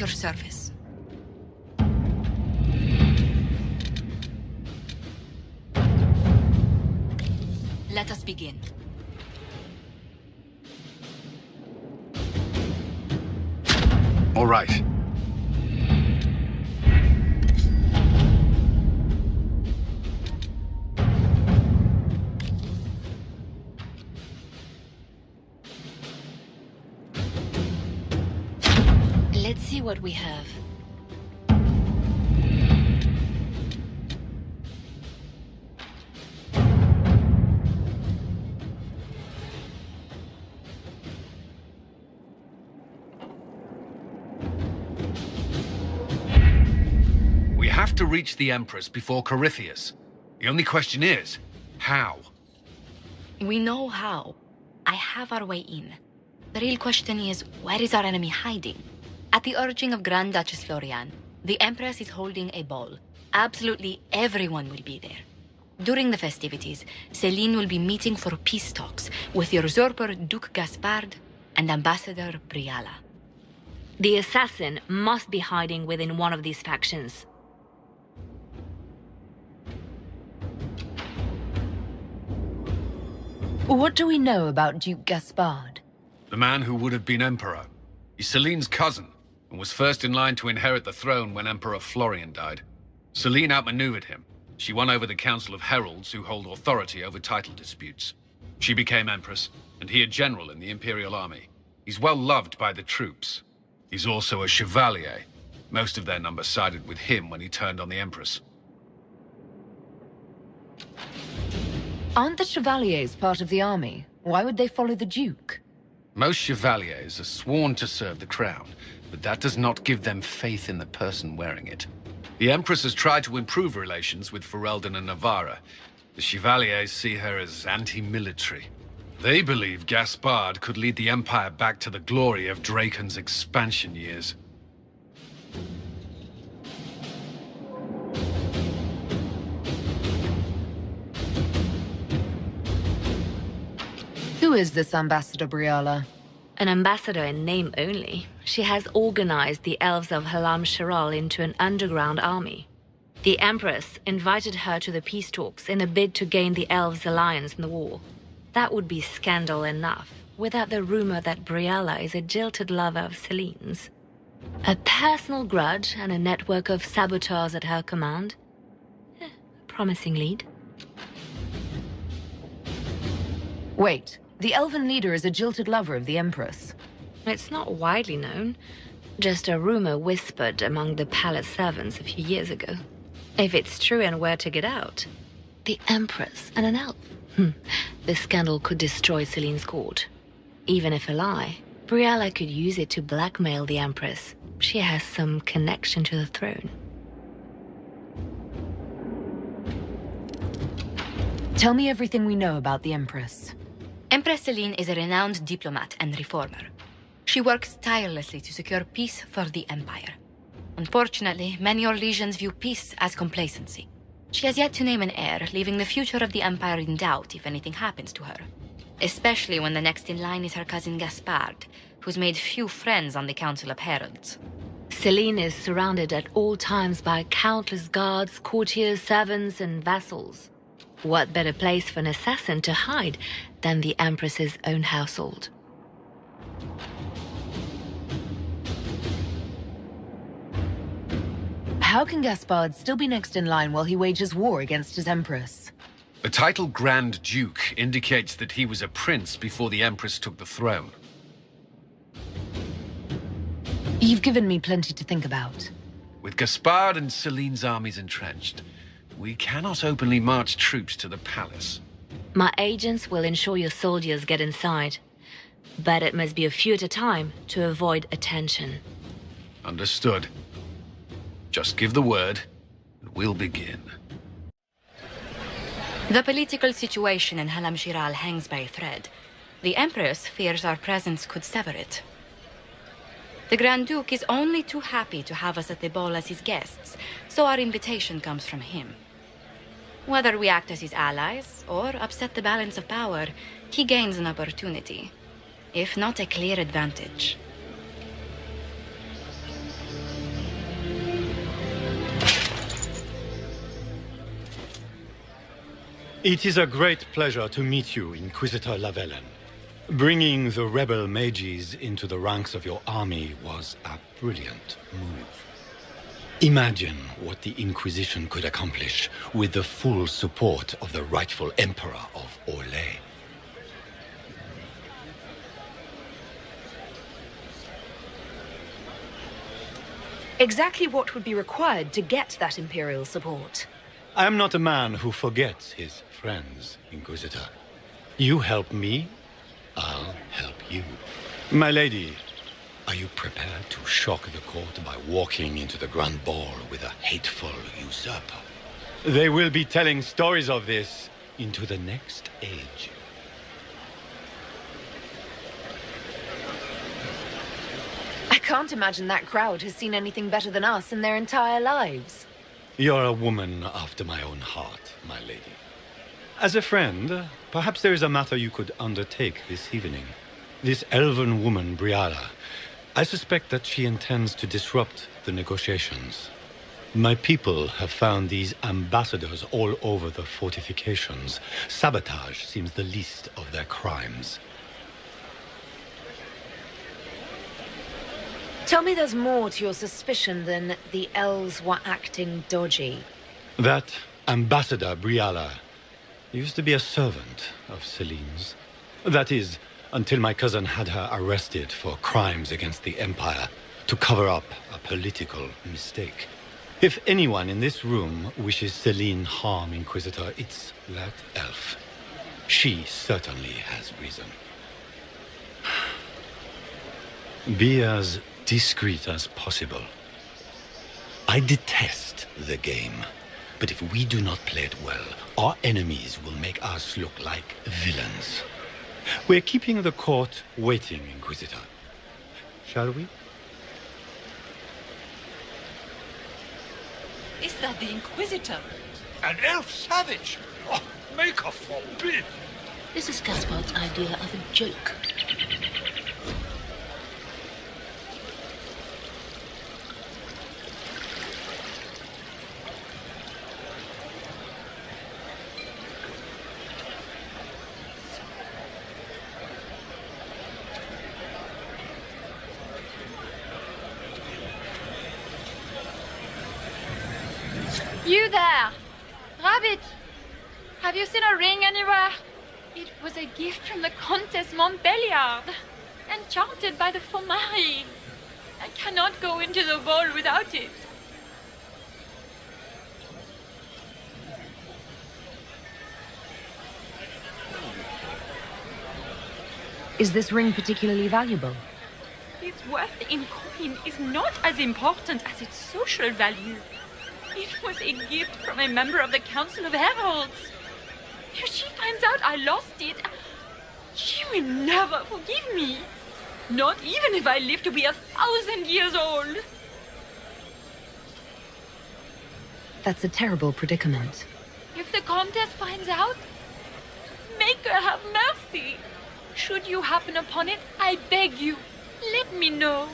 your service. Let us begin. All right. Let's see what we have. We have to reach the Empress before Corythius. The only question is, how? We know how. I have our way in. The real question is, where is our enemy hiding? At the urging of Grand Duchess Florian, the Empress is holding a ball. Absolutely everyone will be there. During the festivities, Celine will be meeting for peace talks with the usurper Duke Gaspard and Ambassador Briala. The assassin must be hiding within one of these factions. What do we know about Duke Gaspard? The man who would have been Emperor. He's Celine's cousin, and was first in line to inherit the throne when Emperor Florian died. Celine outmaneuvered him. She won over the Council of Heralds, who hold authority over title disputes. She became Empress, and he a general in the Imperial Army. He's well loved by the troops. He's also a chevalier. Most of their number sided with him when he turned on the Empress. Aren't the Chevaliers part of the army? Why would they follow the Duke? Most chevaliers are sworn to serve the crown, but that does not give them faith in the person wearing it. The Empress has tried to improve relations with Ferelden and Navarra. The chevaliers see her as anti-military. They believe Gaspard could lead the Empire back to the glory of Draken's expansion years. Who is this Ambassador Briala? An ambassador in name only, she has organized the elves of Halam Shiral into an underground army. The Empress invited her to the peace talks in a bid to gain the elves' alliance in the war. That would be scandal enough, without the rumor that Briala is a jilted lover of Celine's. A personal grudge and a network of saboteurs at her command. Promising lead. Wait, the elven leader is a jilted lover of the Empress. It's not widely known. Just a rumor whispered among the palace servants a few years ago. If it's true and were to get out, the Empress and an elf. The scandal could destroy Celine's court. Even if a lie, Briala could use it to blackmail the Empress. She has some connection to the throne. Tell me everything we know about the Empress. Empress Celine is a renowned diplomat and reformer. She works tirelessly to secure peace for the Empire. Unfortunately, many Orlesians view peace as complacency. She has yet to name an heir, leaving the future of the Empire in doubt if anything happens to her. Especially when the next in line is her cousin Gaspard, who's made few friends on the Council of Heralds. Celine is surrounded at all times by countless guards, courtiers, servants, and vassals. What better place for an assassin to hide than the Empress's own household? How can Gaspard still be next in line while he wages war against his Empress? The title Grand Duke indicates that he was a prince before the Empress took the throne. You've given me plenty to think about. With Gaspard and Celine's armies entrenched, we cannot openly march troops to the palace. My agents will ensure your soldiers get inside. But it must be a few at a time to avoid attention. Understood. Just give the word, and we'll begin. The political situation in Halam Shiral hangs by a thread. The Empress fears our presence could sever it. The Grand Duke is only too happy to have us at the ball as his guests, so our invitation comes from him. Whether we act as his allies or upset the balance of power, he gains an opportunity, if not a clear advantage. It is a great pleasure to meet you, Inquisitor Lavellen. Bringing the rebel mages into the ranks of your army was a brilliant move. Imagine what the Inquisition could accomplish with the full support of the rightful Emperor of Orlais. Exactly what would be required to get that Imperial support? I am not a man who forgets his friends, Inquisitor. You help me, I'll help you. My lady, are you prepared to shock the court by walking into the Grand Ball with a hateful usurper? They will be telling stories of this into the next age. I can't imagine that crowd has seen anything better than us in their entire lives. You're a woman after my own heart, my lady. As a friend, perhaps there is a matter you could undertake this evening. This elven woman, Briala, I suspect that she intends to disrupt the negotiations. My people have found these ambassadors all over the fortifications. Sabotage seems the least of their crimes. Tell me there's more to your suspicion than the elves were acting dodgy. That ambassador, Briala, used to be a servant of Celine's. That is, until my cousin had her arrested for crimes against the Empire to cover up a political mistake. If anyone in this room wishes Celine harm, Inquisitor, it's that elf. She certainly has reason. Be as discreet as possible. I detest the game. But if we do not play it well, our enemies will make us look like villains. We're keeping the court waiting, Inquisitor. Shall we? Is that the Inquisitor? An elf savage? Oh, Maker forbid! This is Gaspard's idea of a joke. You there! Rabbit! Have you seen a ring anywhere? It was a gift from the Countess Montbelliard, enchanted by the Fomari. I cannot go into the ball without it. Is this ring particularly valuable? Its worth in coin is not as important as its social value. It was a gift from a member of the Council of Heralds. If she finds out I lost it, she will never forgive me. Not even if I live to be 1,000 years old. That's a terrible predicament. If the Countess finds out, make her have mercy. Should you happen upon it, I beg you, let me know.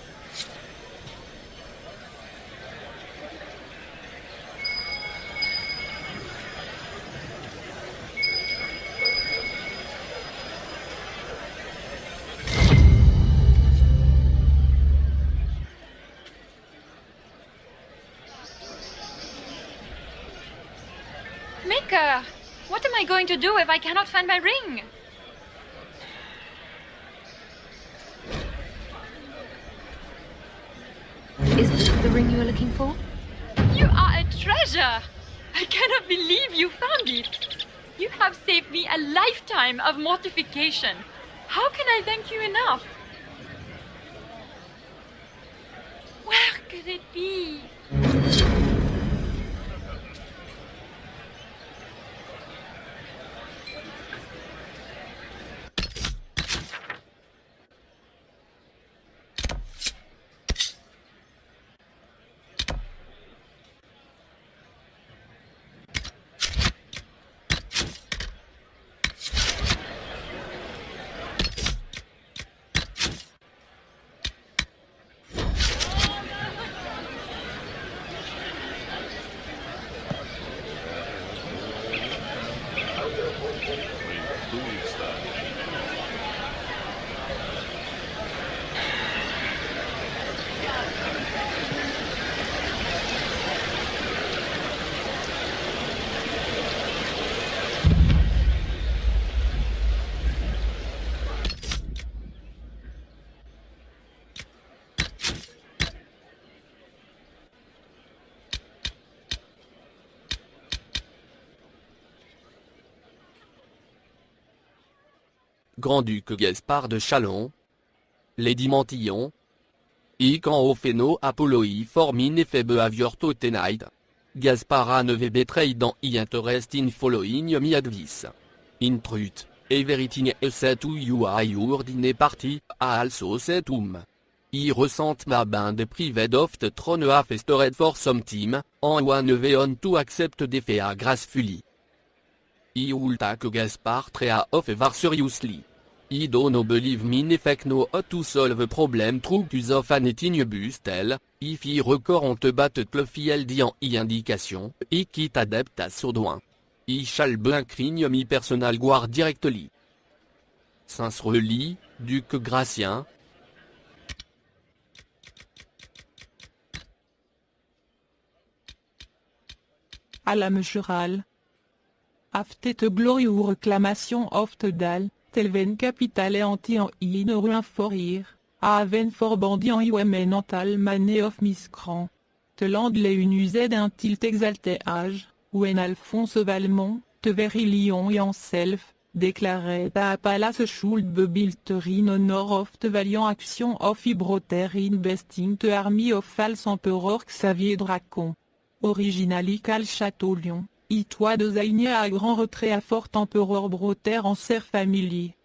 Maker, what am I going to do if I cannot find my ring? Is this the ring you were looking for? You are a treasure! I cannot believe you found it. You have saved me a lifetime of mortification. How can I thank you enough? Where could it be? Grand-duc Gaspard de Chalon, Lady Mantillon, Ican Ophéno Apolloi Formine et Febe Aviorto Tenide, Gaspara Neve Betrei dans I interest in following mi advice. In truth, everything set to you are ordine party, also set I resent ma band private of the throne a festered for some time, en one veon to accept the fea gracefully. I will take Gaspar trea of var seriously. I don't believe me effect no to solve problem true cause of anything bustel, if I record on te bat fiel di en I indication, I kit adept à sourdoin. I shall bien crigne mi personal guard directly. Sincerely, Duc Gratien. À la Mecheral. Aftet glory ou réclamation of the dal, telven capitale anti en in ruin forir, aven for bandi en iwemen antal mané of miscran. Teland les unused un tilt exalté âge, ou en Alphonse Valmont, te verilion et en self, déclarait à palace schuld bebilterin honor of te valiant action of ibroter investing te army of false emperor Xavier Dracon. Originali cal château Lyon. I toi de Zaigna à grand retrait à fort empereur broter en serre familier.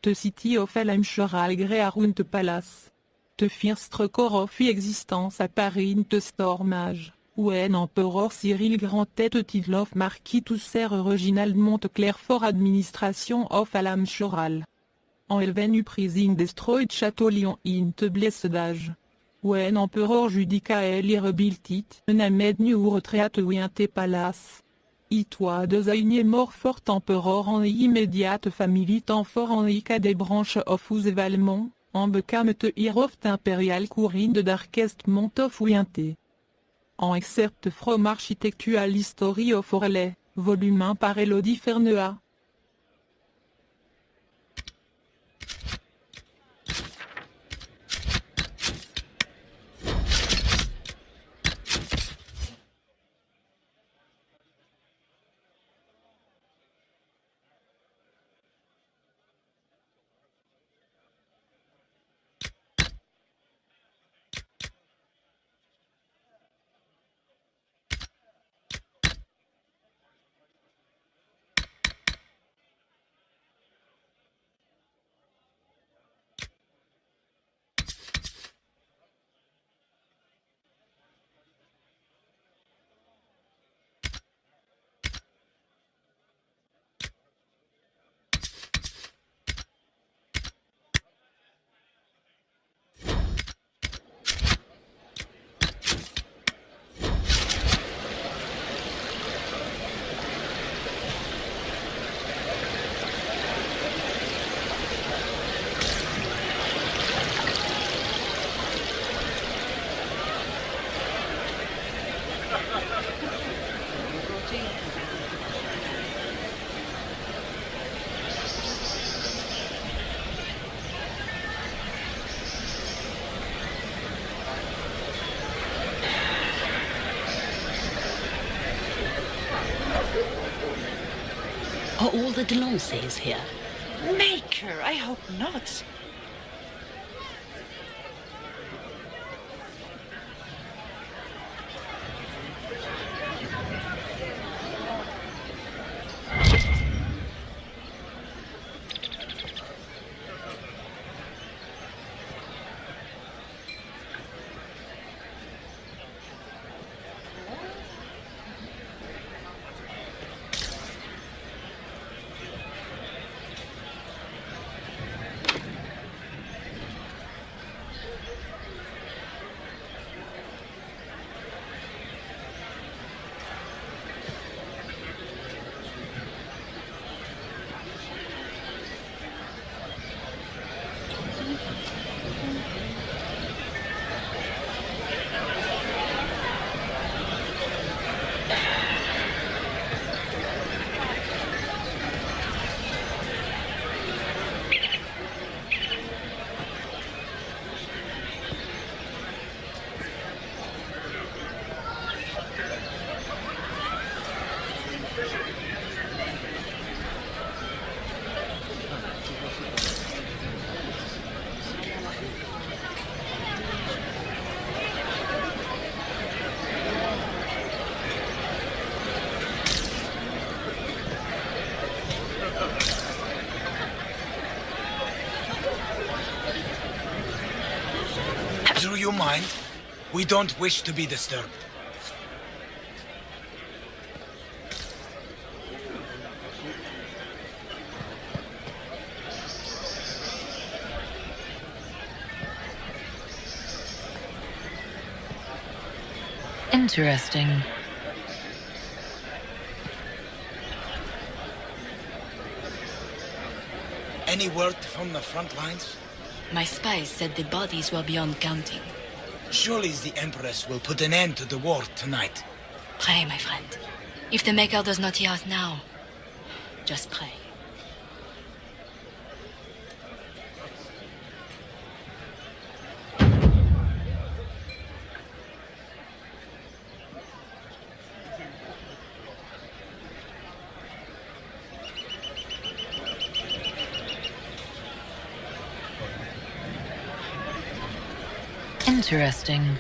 Te city of Alemcheral gré à runt palace. Te firstre corps of existence à Paris te stormage, ou en empereur Cyril grand tête title of marquis tout serre Reginald Monteclair fort administration of Alemcheral. En elven uprising destroyed château Lyon in te blessedage. When empereur judicael irrebiltit, named nu ou retreat ouinte palace. I toi de Zaigné mort fort empereur en immédiate famille en fort en Ica des branches of Ouz et Valmont, en becam te hiroft impérial courine de darkest montof ouinte. En excerpt from Architectural History of Orlais, volume 1 par Elodie Fernea. Are all the Delances here? Maker, I hope not. mind. We don't wish to be disturbed. Interesting. Any word from the front lines? My spies said the bodies were beyond counting. Surely the Empress will put an end to the war tonight. Pray, my friend. If the Maker does not hear us now, just pray. Interesting.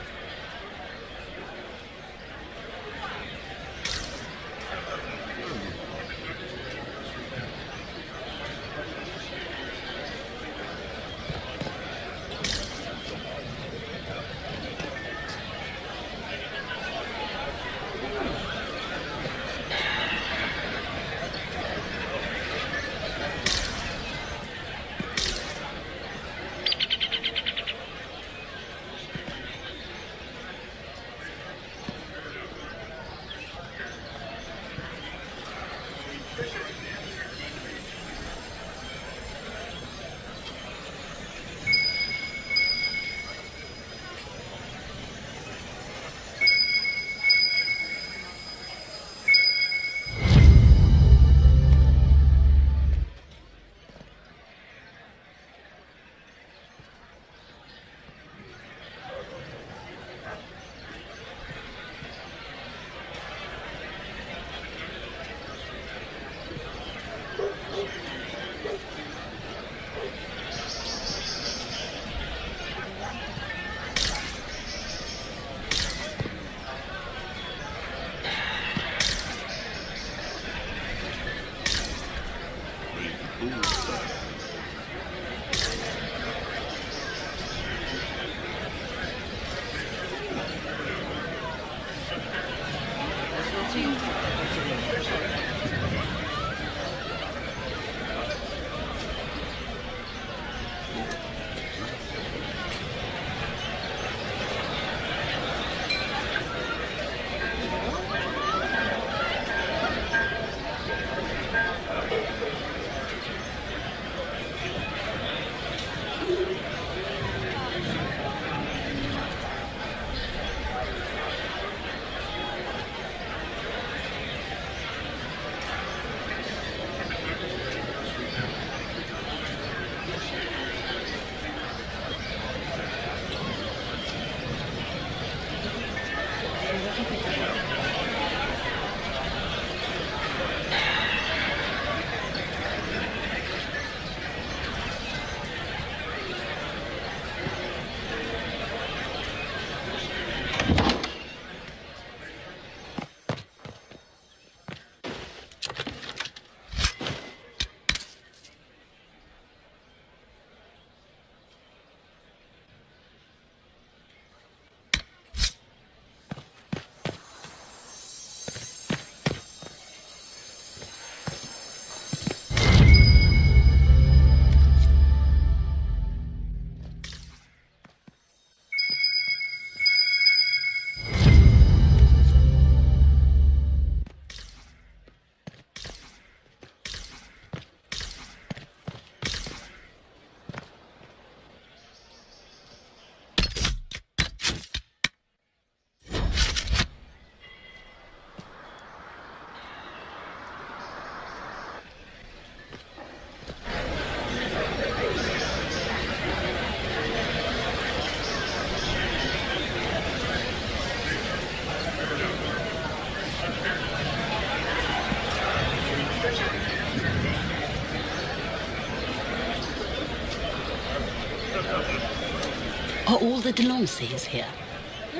Are all the Delancers here?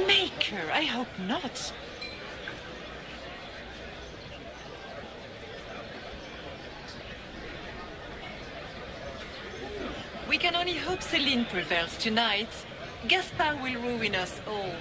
Maker, I hope not. We can only hope Celine prevails tonight. Gaspard will ruin us all.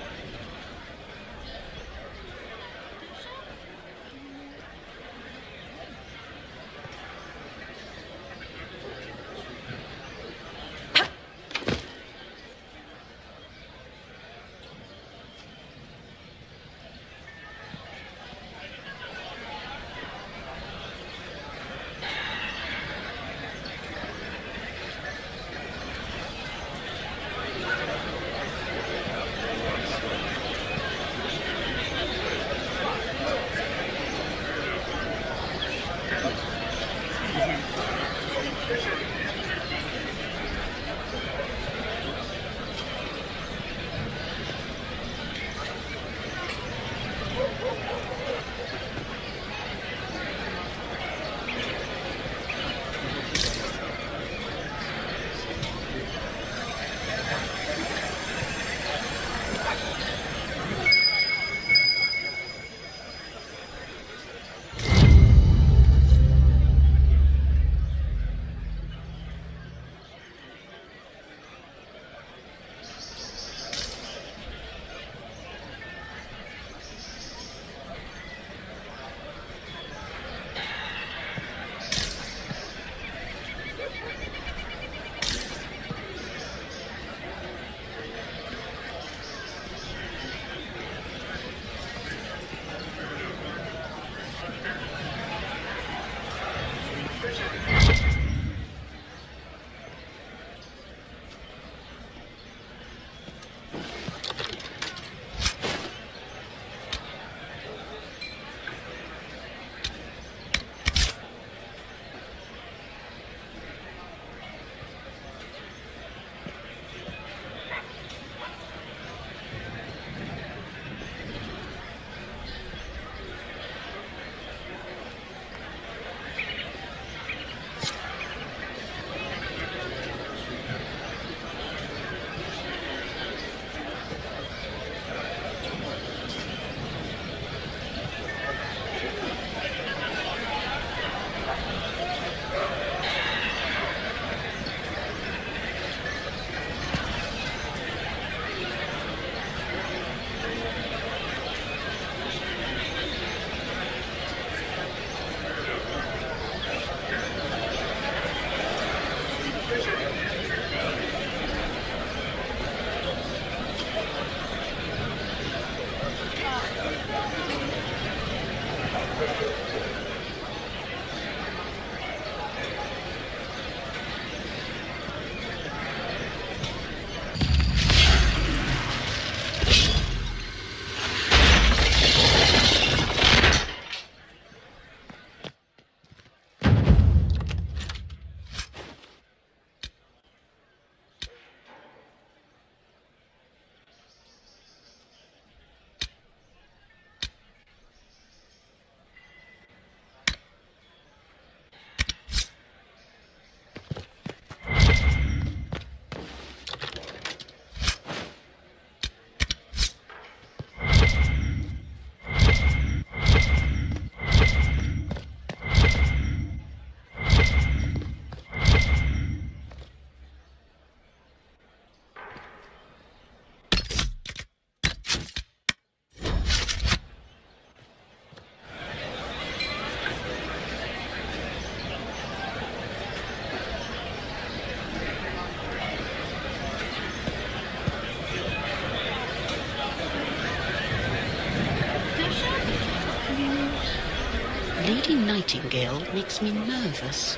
Lady Nightingale makes me nervous.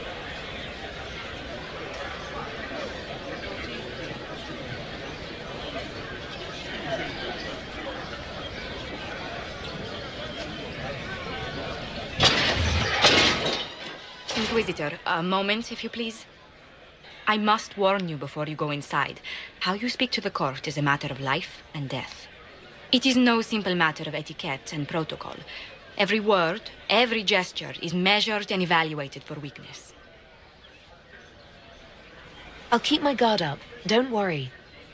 Inquisitor, a moment, if you please. I must warn you before you go inside. How you speak to the court is a matter of life and death. It is no simple matter of etiquette and protocol. Every word, every gesture is measured and evaluated for weakness. I'll keep my guard up. Don't worry.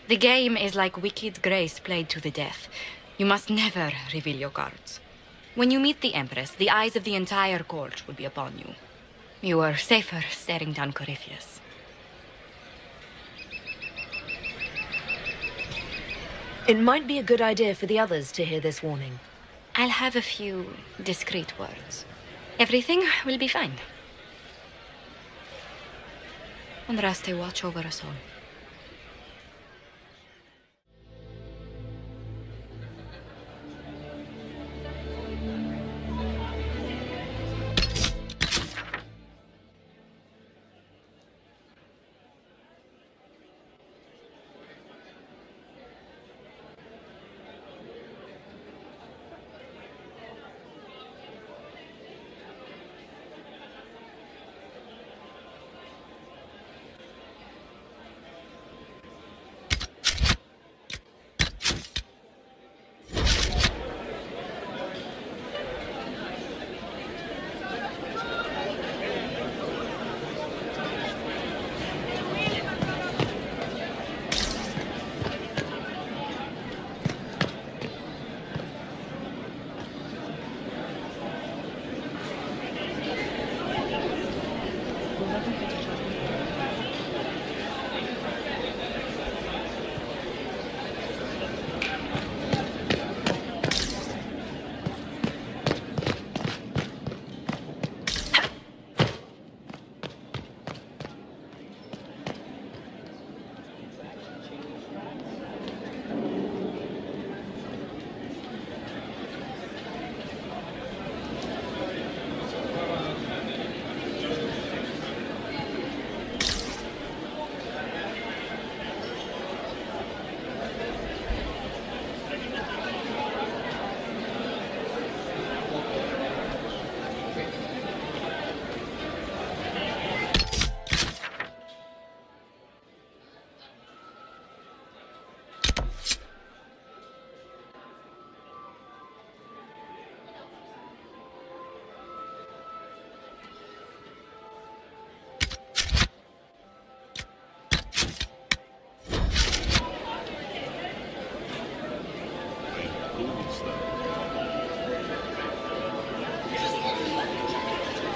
The game is like Wicked Grace played to the death. You must never reveal your cards. When you meet the Empress, the eyes of the entire court will be upon you. You are safer staring down Corypheus. It might be a good idea for the others to hear this warning. I'll have a few discreet words. Everything will be fine. Andraste, watch over us all.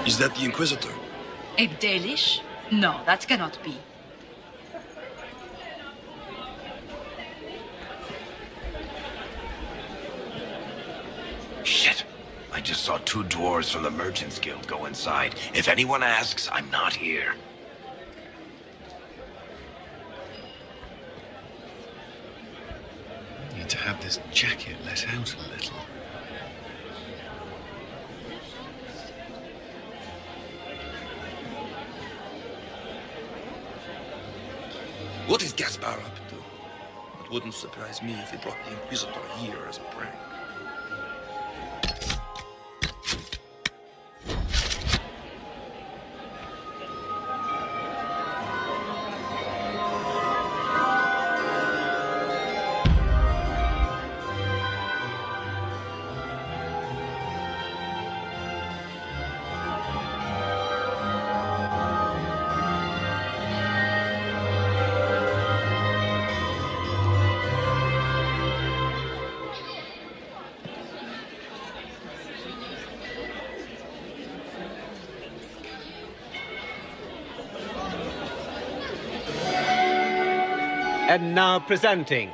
Is that the Inquisitor? A Dalish? No, that cannot be. Shit! I just saw 2 dwarves from the Merchants Guild go inside. If anyone asks, I'm not here. Need to have this jacket let out a little. What is Gaspar up to? It wouldn't surprise me if he brought the Inquisitor here as a prank. And now presenting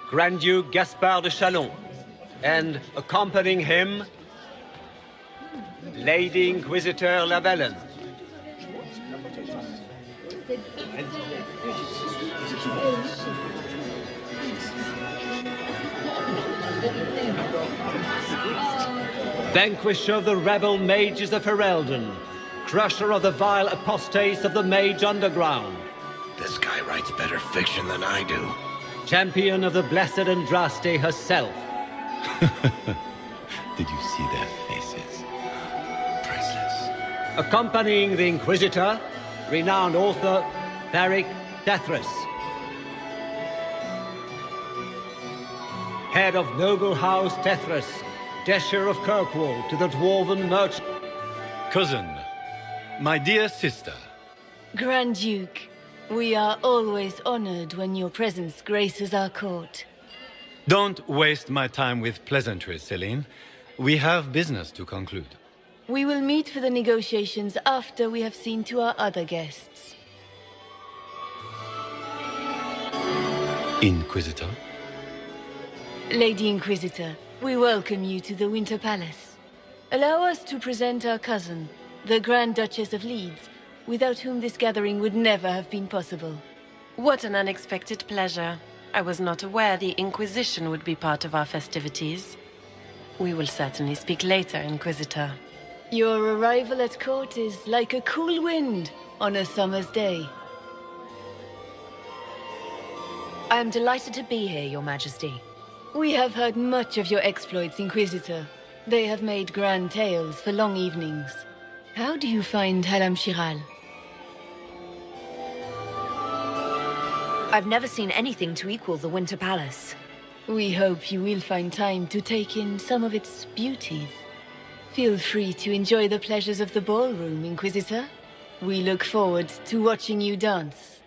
Grand Duke Gaspard de Chalon, and accompanying him, Lady Inquisitor Lavellen. Vanquisher of the rebel mages of Ferelden, crusher of the vile apostates of the Mage Underground. This guy writes better fiction than I do. Champion of the blessed Andraste herself. Did you see their faces? Priceless. Accompanying the Inquisitor, renowned author Tharic Dethras. Head of noble house Dethras, Desher of Kirkwall to the dwarven merchant. Cousin, my dear sister. Grand Duke, we are always honored when your presence graces our court. Don't waste my time with pleasantries, Celine. We have business to conclude. We will meet for the negotiations after we have seen to our other guests. Inquisitor? Lady Inquisitor, we welcome you to the Winter Palace. Allow us to present our cousin, the Grand Duchess of Leeds, without whom this gathering would never have been possible. What an unexpected pleasure. I was not aware the Inquisition would be part of our festivities. We will certainly speak later, Inquisitor. Your arrival at court is like a cool wind on a summer's day. I am delighted to be here, Your Majesty. We have heard much of your exploits, Inquisitor. They have made grand tales for long evenings. How do you find Halam Shiral? I've never seen anything to equal the Winter Palace. We hope you will find time to take in some of its beauties. Feel free to enjoy the pleasures of the ballroom, Inquisitor. We look forward to watching you dance.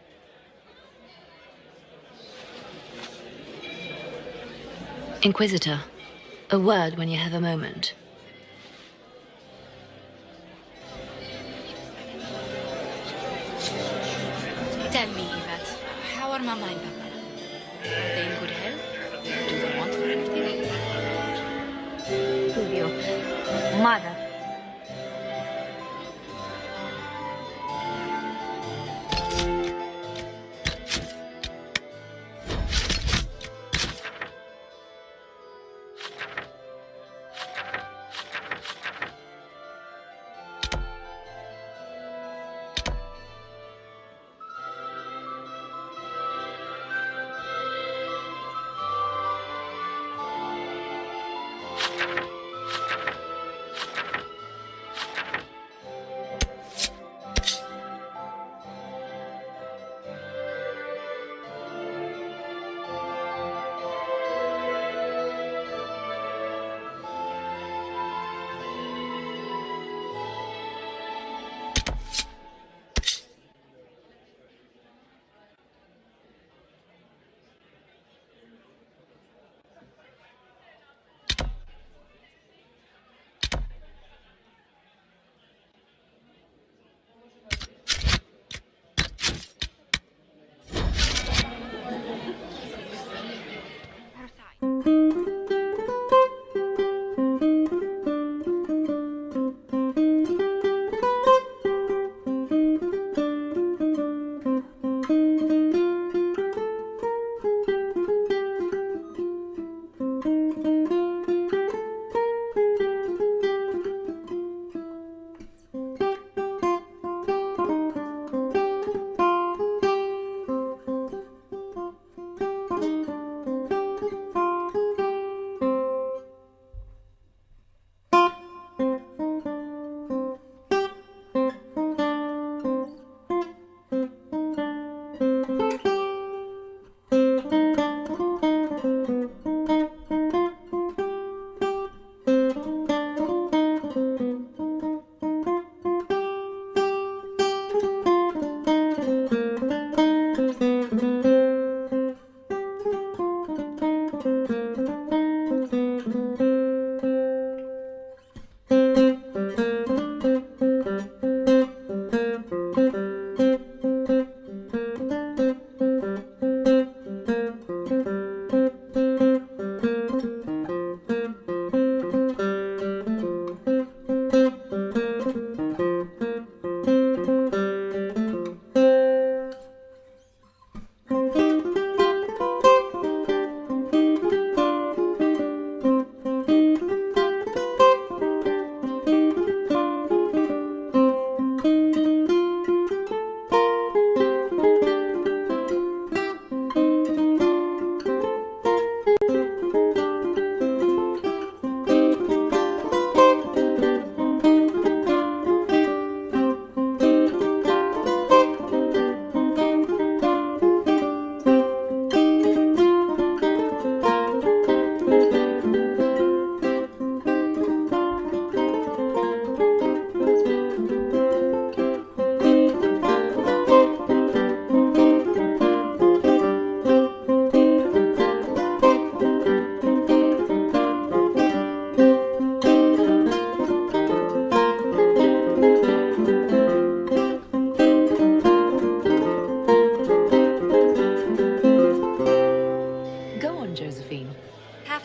Inquisitor, a word when you have a moment. Tell me, Yvette, how are Mama and Papa? Are they in good health? Do they want for anything? Fulvio. Mother.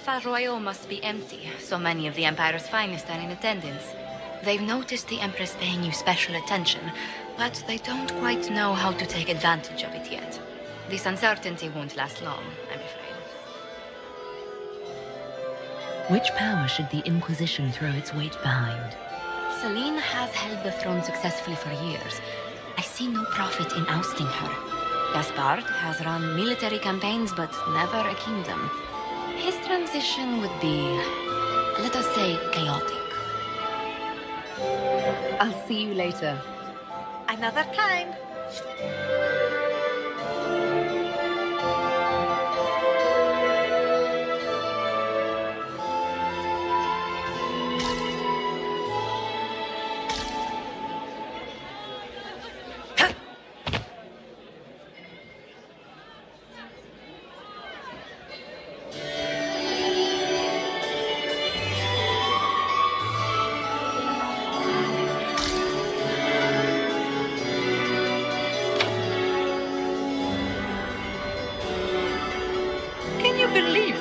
Alpha Royal must be empty. So many of the Empire's finest are in attendance. They've noticed the Empress paying you special attention, but they don't quite know how to take advantage of it yet. This uncertainty won't last long, I'm afraid. Which power should the Inquisition throw its weight behind? Celine has held the throne successfully for years. I see no profit in ousting her. Gaspard has run military campaigns, but never a kingdom. His transition would be, let us say, chaotic. I'll see you later. Another time.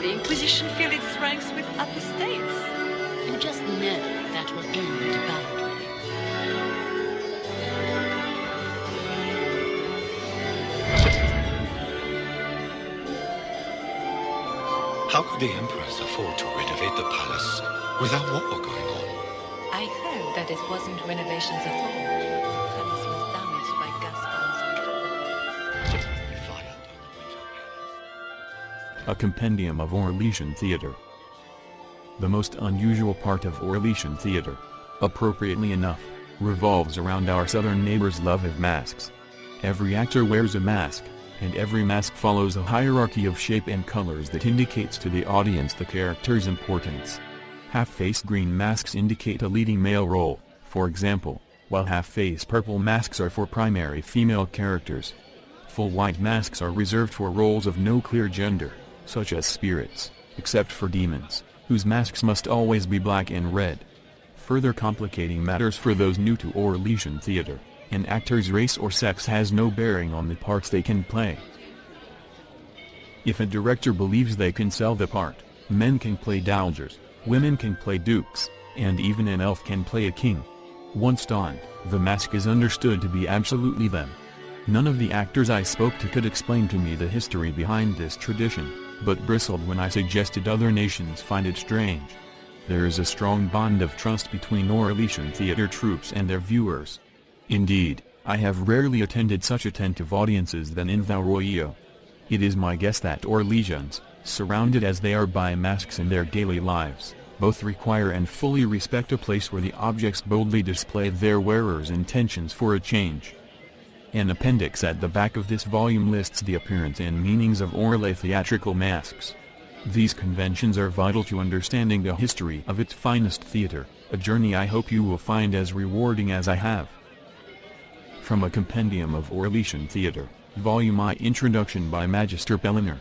Inquisition fill its ranks with apostates. You just know that will end badly. How could the Empress afford to renovate the palace without war going on? I heard that it wasn't renovations at all. The palace was damaged by Gaspard's. A compendium of Orlesian theater. The most unusual part of Orlesian theater, appropriately enough, revolves around our southern neighbors' love of masks. Every actor wears a mask, and every mask follows a hierarchy of shape and colors that indicates to the audience the character's importance. Half-face green masks indicate a leading male role, for example, while half-face purple masks are for primary female characters. Full white masks are reserved for roles of no clear gender, such as spirits, except for demons, whose masks must always be black and red. Further complicating matters for those new to Orlesian theater, an actor's race or sex has no bearing on the parts they can play. If a director believes they can sell the part, men can play dowagers, women can play dukes, and even an elf can play a king. Once donned, the mask is understood to be absolutely them. None of the actors I spoke to could explain to me the history behind this tradition, but bristled when I suggested other nations find it strange. There is a strong bond of trust between Orlesian theater troupes and their viewers. Indeed, I have rarely attended such attentive audiences than in the Royal. It is my guess that Orlesians, surrounded as they are by masks in their daily lives, both require and fully respect a place where the objects boldly display their wearers' intentions for a change. An appendix at the back of this volume lists the appearance and meanings of Orlais theatrical masks. These conventions are vital to understanding the history of its finest theater, a journey I hope you will find as rewarding as I have. From a compendium of Orlesian theater, Volume I, Introduction by Magister Pellinger.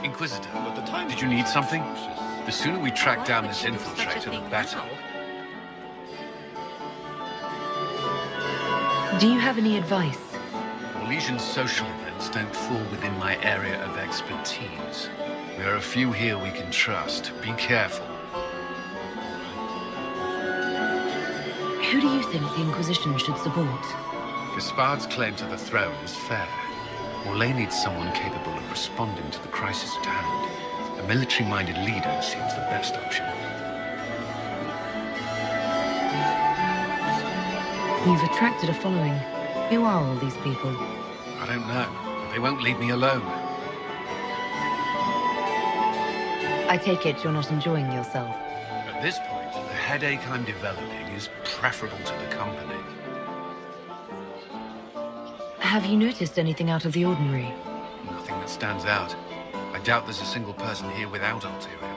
Inquisitor, did you need something? The sooner we track down this infiltrator, the better. Do you have any advice? Orlesian social events don't fall within my area of expertise. There are a few here we can trust. Be careful. Who do you think the Inquisition should support? Gaspard's claim to the throne is fair. Orlais needs someone capable of responding to the crisis at hand. A military-minded leader seems the best option. You've attracted a following. Who are all these people? I don't know. They won't leave me alone. I take it you're not enjoying yourself. At this point, the headache I'm developing is preferable to the company. Have you noticed anything out of the ordinary? Nothing that stands out. I doubt there's a single person here without ulterior.